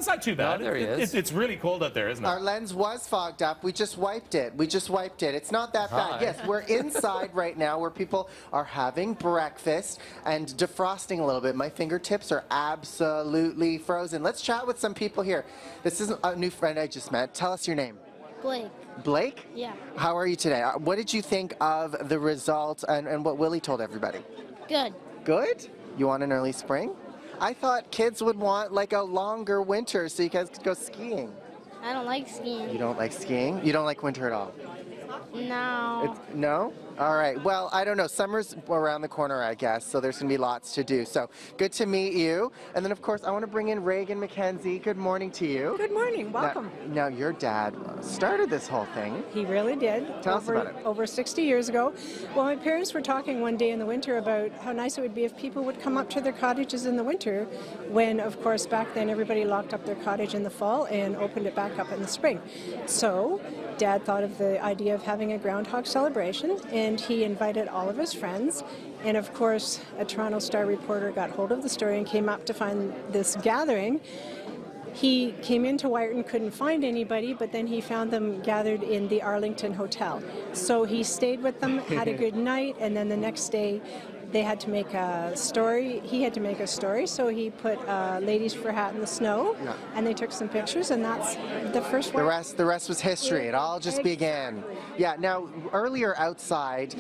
it's not too bad. No, there he is. It's really cold out there, isn't it? Our lens was fogged up. We just wiped it. It's not that bad. Yes, we're inside right now where people are having breakfast and defrosting a little bit. My fingertips are absolutely frozen. Let's chat with some people here. This is a new friend I just met. Tell us your name. Blake. Blake? Yeah. How are you today? What did you think of the results and what Willie told everybody? Good. Good? You want an early spring? I thought kids would want like a longer winter so you guys could go skiing. I don't like skiing. You don't like skiing? You don't like winter at all? No. No? All right. Well, I don't know. Summer's around the corner, I guess, so there's going to be lots to do. So good to meet you. And then, of course, I want to bring in Reagan McKenzie. Good morning to you. Good morning. Welcome. Now your dad started this whole thing. He really did. Tell us about it. Over 60 years ago. Well, my parents were talking one day in the winter about how nice it would be if people would come up to their cottages in the winter when, of course, back then everybody locked up their cottage in the fall and opened it back up in the spring. So Dad thought of the idea of having a Groundhog celebration, and he invited all of his friends. And of course, a Toronto Star reporter got hold of the story and came up to find this gathering. He came into Wiarton, couldn't find anybody, but then he found them gathered in the Arlington Hotel. So he stayed with them, had a good night, and then the next day they had to make a story. He had to make a story, so he put Ladies for Hat in the Snow, and they took some pictures, and that's the first one. The rest was history. It all just began. Yeah, now, earlier outside,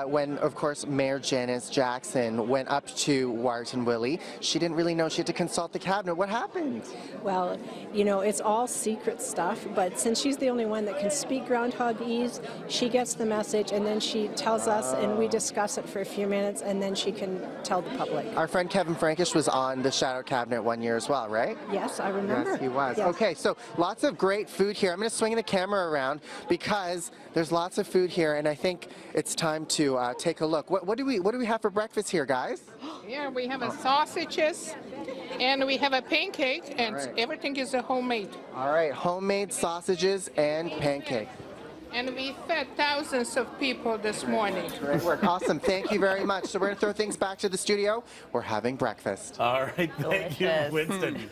when, of course, Mayor Janice Jackson went up to Wiarton Willie, she didn't really know. She had to consult the cabinet. What happened? Well, you know, it's all secret stuff, but since she's the only one that can speak Groundhogese, she gets the message, and then she tells us, and we discuss it for a few minutes, and then she can tell the public. Our friend Kevin Frankish was on the Shadow Cabinet one year as well, right? Yes, I remember. Yes, he was. Yes. Okay, so lots of great food here. I'm going to swing the camera around because there's lots of food here, and I think it's time to take a look. What do we have for breakfast here, guys? Yeah, we have sausages, and we have a pancake, and everything is homemade. All right, homemade sausages and pancake. And we fed thousands of people this morning. Great work. Awesome. Thank you very much. So we're going to throw things back to the studio. We're having breakfast. All right. Thank you, Winston.